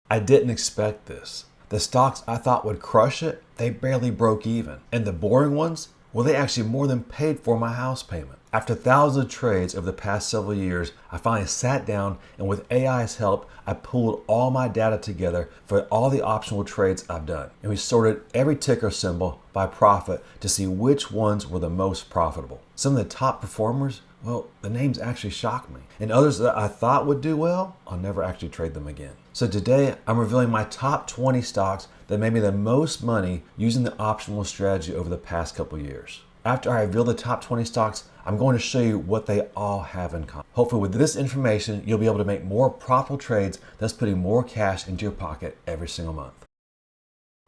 I didn't expect this. The stocks I thought would crush it, they barely broke even. And the boring ones, well, they actually more than paid for my house payment. After thousands of trades over the past several years, I finally sat down and with AI's help, I pulled all my data together for all the optional trades I've done. And we sorted every ticker symbol by profit to see which ones were the most profitable. Some of the top performers, well, the names actually shocked me. And others that I thought would do well, I'll never actually trade them again. So today, I'm revealing my top 20 stocks that made me the most money using the optional strategy over the past couple years. After I reveal the top 20 stocks, I'm going to show you what they all have in common. Hopefully with this information, you'll be able to make more profitable trades, thus putting more cash into your pocket every single month.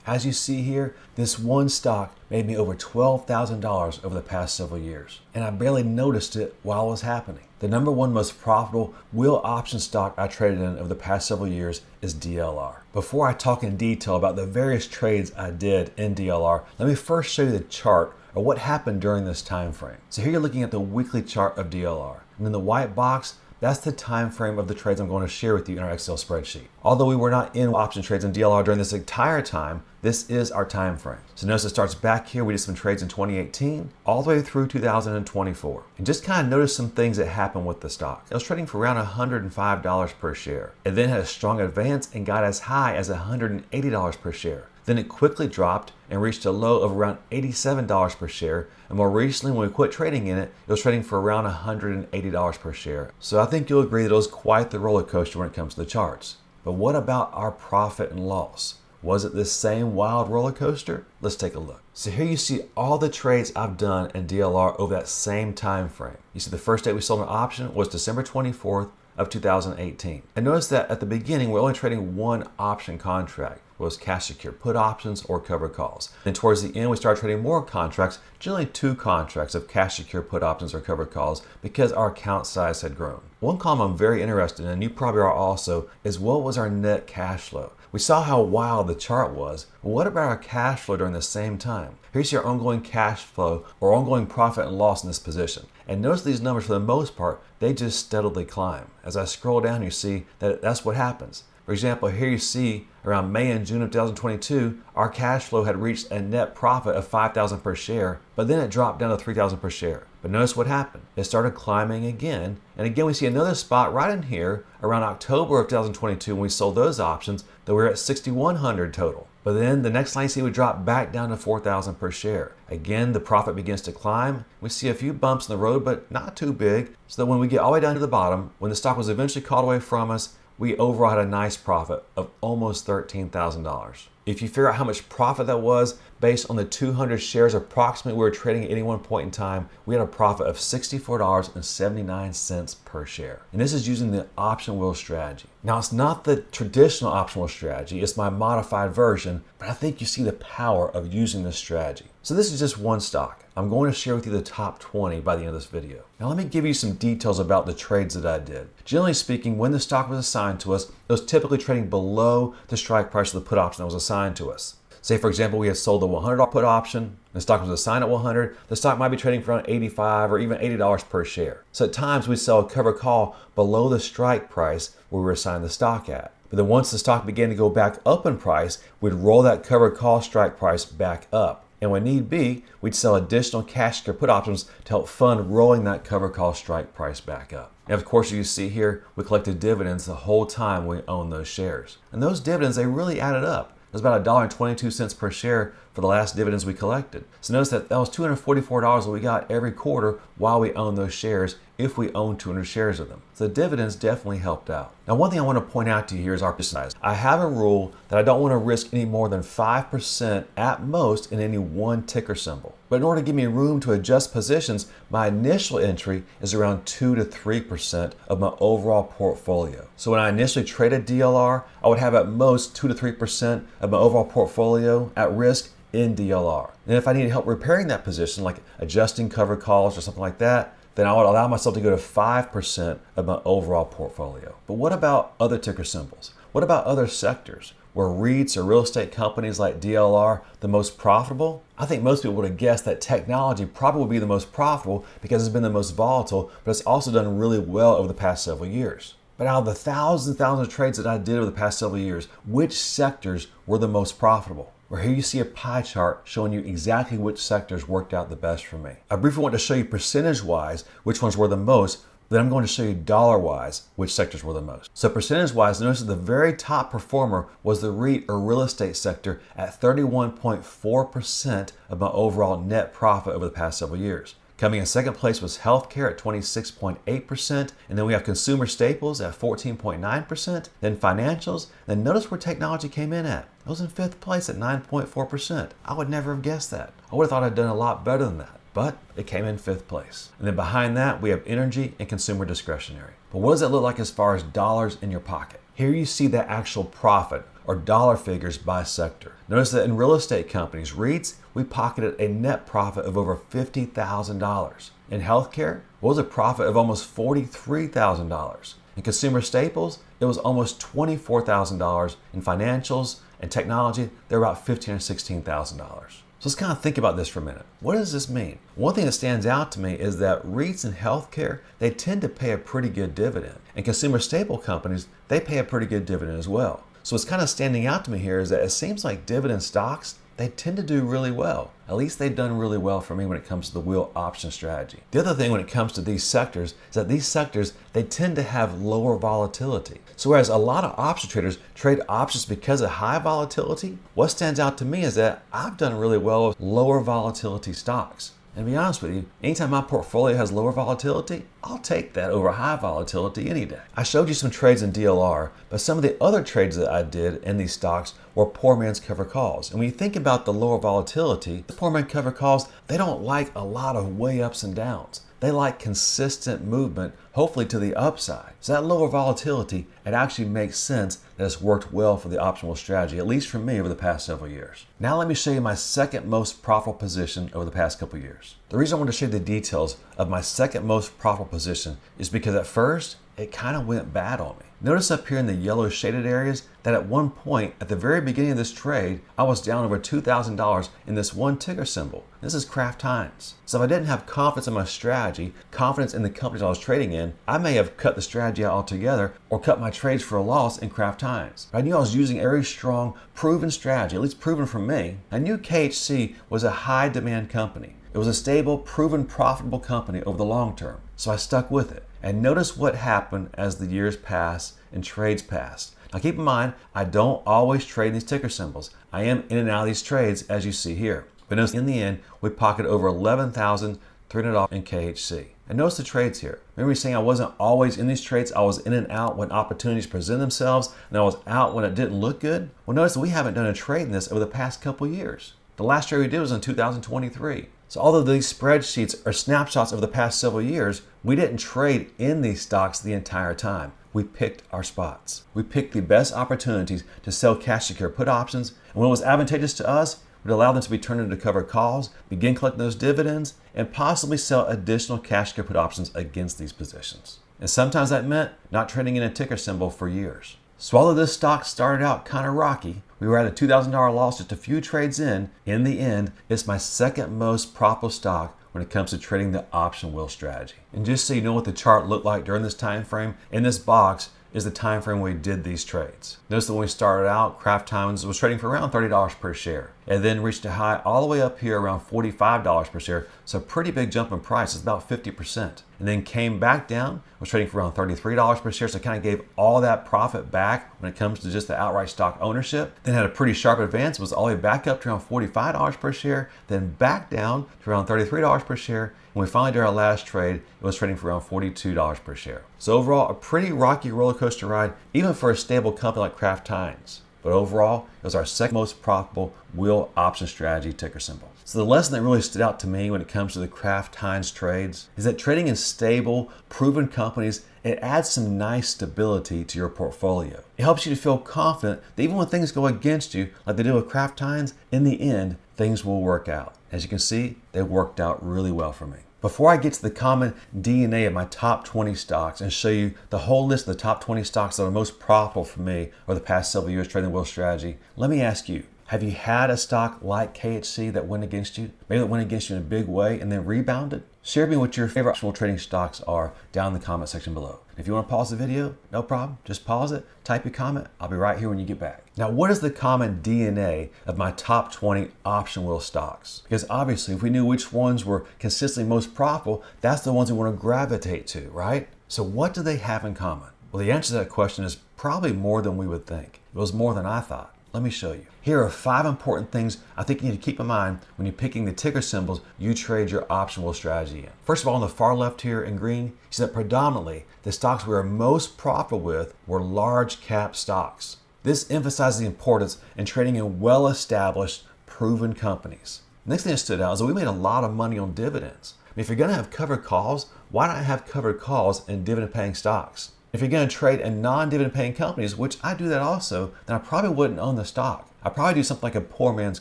As you see here, this one stock made me over $12,000 over the past several years, and I barely noticed it while it was happening. The number one most profitable wheel option stock I traded in over the past several years is DLR. Before I talk in detail about the various trades I did in DLR, let me first show you the chart or what happened during this time frame. So here you're looking at the weekly chart of DLR, and in the white box, that's the time frame of the trades I'm going to share with you in our Excel spreadsheet. Although we were not in option trades in DLR during this entire time, this is our time frame. So notice it starts back here. We did some trades in 2018 all the way through 2024. And just kind of notice some things that happened with the stock. It was trading for around $105 per share. It then had a strong advance and got as high as $180 per share. Then it quickly dropped and reached a low of around $87 per share. And more recently, when we quit trading in it, it was trading for around $180 per share. So I think you'll agree that it was quite the roller coaster when it comes to the charts. But what about our profit and loss? Was it this same wild roller coaster? Let's take a look. So here you see all the trades I've done in DLR over that same time frame. You see the first day we sold an option was December 24th of 2018. And notice that at the beginning, we're only trading one option contract. It was cash secure put options or covered calls. And towards the end, we started trading more contracts, generally two contracts of cash secure put options or covered calls because our account size had grown. One column I'm very interested in, and you probably are also, is what was our net cash flow? We saw how wild the chart was, but what about our cash flow during the same time? Here's your ongoing cash flow or ongoing profit and loss in this position. And notice these numbers, for the most part, they just steadily climb. As I scroll down, you see that that's what happens. For example, here you see around May and June of 2022, our cash flow had reached a net profit of $5,000 per share, but then it dropped down to $3,000 per share. But notice what happened. It started climbing again. And again, we see another spot right in here around October of 2022 when we sold those options that we were at $6,100 total. But then the next line you see we drop back down to $4,000 per share. Again, the profit begins to climb. We see a few bumps in the road, but not too big. So that when we get all the way down to the bottom, when the stock was eventually called away from us, we overall had a nice profit of almost $13,000. If you figure out how much profit that was based on the 200 shares approximately we were trading at any one point in time, we had a profit of $64.79 per share. And this is using the option wheel strategy. Now, it's not the traditional option wheel strategy, it's my modified version, but I think you see the power of using this strategy. So this is just one stock. I'm going to share with you the top 20 by the end of this video. Now let me give you some details about the trades that I did. Generally speaking, when the stock was assigned to us, it was typically trading below the strike price of the put option that was assigned to us. Say for example, we had sold the $100 put option, the stock was assigned at 100, the stock might be trading for around $85 or even $80 per share. So at times we'd sell a cover call below the strike price where we were assigned the stock at. But then once the stock began to go back up in price, we'd roll that cover call strike price back up. And when need be, we'd sell additional cash secure put options to help fund rolling that cover call strike price back up. And of course, you see here, we collected dividends the whole time we owned those shares. And those dividends, they really added up. It was about $1.22 per share for the last dividends we collected. So notice that was $244 that we got every quarter while we owned those shares if we owned 200 shares of them. So the dividends definitely helped out. Now, one thing I want to point out to you here is our position size. I have a rule that I don't want to risk any more than 5% at most in any one ticker symbol. But in order to give me room to adjust positions, my initial entry is around 2 to 3% of my overall portfolio. So when I initially traded DLR, I would have at most 2 to 3% of my overall portfolio at risk in DLR. And if I need help repairing that position, like adjusting cover calls or something like that, then I would allow myself to go to 5% of my overall portfolio. But what about other ticker symbols? What about other sectors? Were REITs or real estate companies like DLR the most profitable? I think most people would have guessed that technology probably would be the most profitable because it's been the most volatile, but it's also done really well over the past several years. But out of the thousands and thousands of trades that I did over the past several years, which sectors were the most profitable? Well, here you see a pie chart showing you exactly which sectors worked out the best for me. I briefly want to show you percentage-wise which ones were the most, then I'm going to show you dollar-wise which sectors were the most. So percentage-wise, notice that the very top performer was the REIT or real estate sector at 31.4% of my overall net profit over the past several years. Coming in second place was healthcare at 26.8%, and then we have consumer staples at 14.9%, then financials, then notice where technology came in at. It was in fifth place at 9.4%. I would never have guessed that. I would have thought I'd done a lot better than that, but it came in fifth place. And then behind that, we have energy and consumer discretionary. But what does that look like as far as dollars in your pocket? Here you see the actual profit or dollar figures by sector. Notice that in real estate companies, REITs, we pocketed a net profit of over $50,000. In healthcare, what was a profit of almost $43,000. In consumer staples, it was almost $24,000. In financials and technology, they were about $15,000 or $16,000. So let's kind of think about this for a minute. What does this mean? One thing that stands out to me is that REITs and healthcare, they tend to pay a pretty good dividend. And consumer staple companies, they pay a pretty good dividend as well. So what's kind of standing out to me here is that it seems like dividend stocks, they tend to do really well. At least they've done really well for me when it comes to the wheel option strategy. The other thing when it comes to these sectors is that these sectors, they tend to have lower volatility. So whereas a lot of option traders trade options because of high volatility, what stands out to me is that I've done really well with lower volatility stocks. And to be honest with you, anytime my portfolio has lower volatility, I'll take that over high volatility any day. I showed you some trades in DLR, but some of the other trades that I did in these stocks were poor man's cover calls. And when you think about the lower volatility, the poor man's cover calls, they don't like a lot of way ups and downs. They like consistent movement, hopefully to the upside. So that lower volatility, it actually makes sense that it's worked well for the optional strategy, at least for me over the past several years. Now let me show you my second most profitable position over the past couple years. The reason I want to show you the details of my second most profitable position is because at first, it kind of went bad on me. Notice up here in the yellow shaded areas that at one point, at the very beginning of this trade, I was down over $2,000 in this one ticker symbol. This is Kraft Heinz. So if I didn't have confidence in my strategy, confidence in the companies I was trading in, I may have cut the strategy out altogether or cut my trades for a loss in Kraft Heinz. I knew I was using a very strong, proven strategy, at least proven from me. I knew KHC was a high demand company. It was a stable, proven, profitable company over the long term. So I stuck with it. And notice what happened as the years passed and trades passed. Now keep in mind, I don't always trade these ticker symbols. I am in and out of these trades as you see here. But notice in the end, we pocketed over $11,300 in KHC. And notice the trades here. Remember me saying I wasn't always in these trades. I was in and out when opportunities present themselves, and I was out when it didn't look good. Well, notice that we haven't done a trade in this over the past couple years. The last trade we did was in 2023. So although these spreadsheets are snapshots of the past several years, we didn't trade in these stocks the entire time. We picked our spots. We picked the best opportunities to sell cash secure put options, and when it was advantageous to us, we'd allow them to be turned into covered calls, begin collecting those dividends, and possibly sell additional cash secure put options against these positions. And sometimes that meant not trading in a ticker symbol for years. So although this stock started out kind of rocky, we were at a $2,000 loss just a few trades in the end, it's my second most profitable stock when it comes to trading the option wheel strategy. And just so you know what the chart looked like during this time frame, in this box is the time frame we did these trades. Notice that when we started out, Kraft Heinz was trading for around $30 per share. It then reached a high all the way up here around $45 per share. So a pretty big jump in price, it's about 50%. And then came back down, was trading for around $33 per share. So it kind of gave all that profit back when it comes to just the outright stock ownership. Then had a pretty sharp advance, was all the way back up to around $45 per share, then back down to around $33 per share. When we finally did our last trade, it was trading for around $42 per share. So overall, a pretty rocky roller coaster ride, even for a stable company like Kraft Heinz. But overall, it was our second most profitable wheel option strategy ticker symbol. So the lesson that really stood out to me when it comes to the Kraft Heinz trades is that trading in stable, proven companies, it adds some nice stability to your portfolio. It helps you to feel confident that even when things go against you, like they do with Kraft Heinz, in the end, things will work out. As you can see, they worked out really well for me. Before I get to the common DNA of my top 20 stocks and show you the whole list of the top 20 stocks that are most profitable for me over the past several years trading wheel strategy, let me ask you, Have you had a stock like KHC that went against you? Maybe that went against you in a big way and then rebounded? Share with me what your favorite optional trading stocks are down in the comment section below. If you want to pause the video, no problem. Just pause it, type your comment. I'll be right here when you get back. Now, what is the common DNA of my top 20 option wheel stocks? Because obviously, if we knew which ones were consistently most profitable, that's the ones we want to gravitate to, right? So what do they have in common? Well, the answer to that question is probably more than we would think. It was more than I thought. Let me show you. Here are 5 important things I think you need to keep in mind when you're picking the ticker symbols you trade your option wheel strategy in. First of all, on the far left here in green, you see that predominantly the stocks we are most profitable with were large cap stocks. This emphasizes the importance in trading in well-established, proven companies. Next thing that stood out is that we made a lot of money on dividends. If you're going to have covered calls, why not have covered calls in dividend-paying stocks? If you're going to trade in non-dividend paying companies, which I do that also, then I probably wouldn't own the stock. I'd probably do something like a poor man's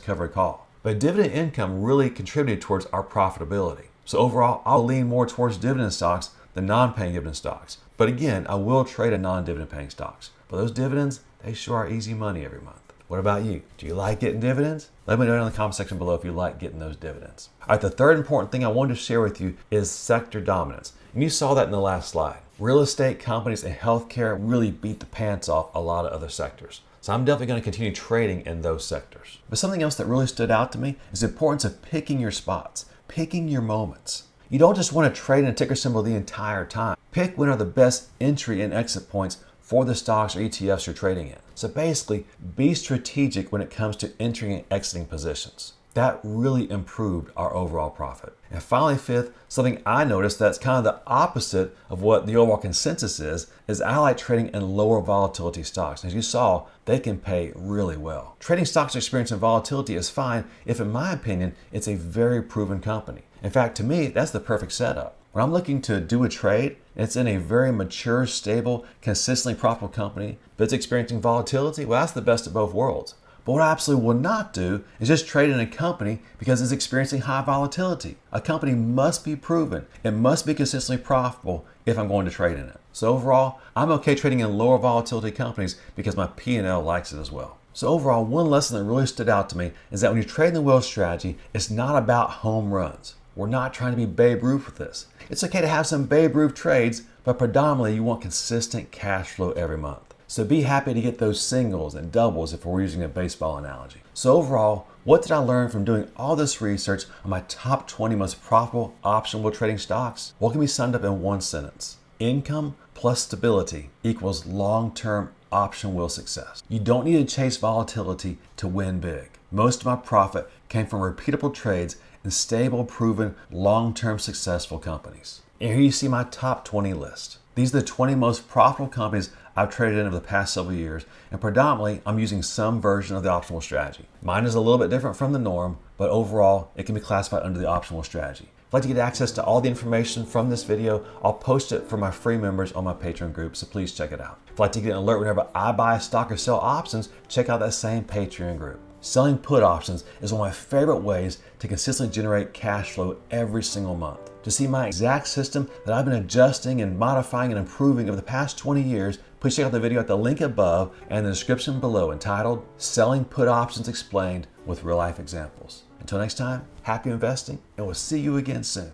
covered call. But dividend income really contributed towards our profitability. So overall, I'll lean more towards dividend stocks than non-paying dividend stocks. But again, I will trade in non-dividend paying stocks. But those dividends, they sure are easy money every month. What about you? Do you like getting dividends? Let me know in the comment section below if you like getting those dividends. All right, the third important thing I wanted to share with you is sector dominance. And you saw that in the last slide. Real estate companies and healthcare really beat the pants off a lot of other sectors. So I'm definitely going to continue trading in those sectors. But something else that really stood out to me is the importance of picking your spots, picking your moments. You don't just want to trade in a ticker symbol the entire time. Pick when are the best entry and exit points for the stocks or ETFs you're trading in. So basically, be strategic when it comes to entering and exiting positions. That really improved our overall profit. And finally, fifth, something I noticed that's kind of the opposite of what the overall consensus is I like trading in lower volatility stocks. As you saw, they can pay really well. Trading stocks experiencing volatility is fine if, in my opinion, it's a very proven company. In fact, to me, that's the perfect setup. When I'm looking to do a trade, it's in a very mature, stable, consistently profitable company, but it's experiencing volatility, well, that's the best of both worlds. But what I absolutely will not do is just trade in a company because it's experiencing high volatility. A company must be proven. It must be consistently profitable if I'm going to trade in it. So overall, I'm okay trading in lower volatility companies because my P&L likes it as well. So overall, one lesson that really stood out to me is that when you're trading the wheel strategy, it's not about home runs. We're not trying to be Babe Ruth with this. It's okay to have some Babe Ruth trades, but predominantly you want consistent cash flow every month. So be happy to get those singles and doubles if we're using a baseball analogy. So overall, what did I learn from doing all this research on my top 20 most profitable option wheel trading stocks? What can be summed up in one sentence? Income plus stability equals long-term option wheel success. You don't need to chase volatility to win big. Most of my profit came from repeatable trades in stable, proven, long-term successful companies. And here you see my top 20 list. These are the 20 most profitable companies I've traded in over the past several years, and predominantly I'm using some version of the optional strategy. Mine is a little bit different from the norm, but overall it can be classified under the optional strategy. If you'd like to get access to all the information from this video, I'll post it for my free members on my Patreon group, so please check it out. If you'd like to get an alert whenever I buy a stock or sell options, check out that same Patreon group. Selling put options is one of my favorite ways to consistently generate cash flow every single month. To see my exact system that I've been adjusting and modifying and improving over the past 20 years, please check out the video at the link above and the description below entitled Selling Put Options Explained with Real Life Examples. Until next time, happy investing, and we'll see you again soon.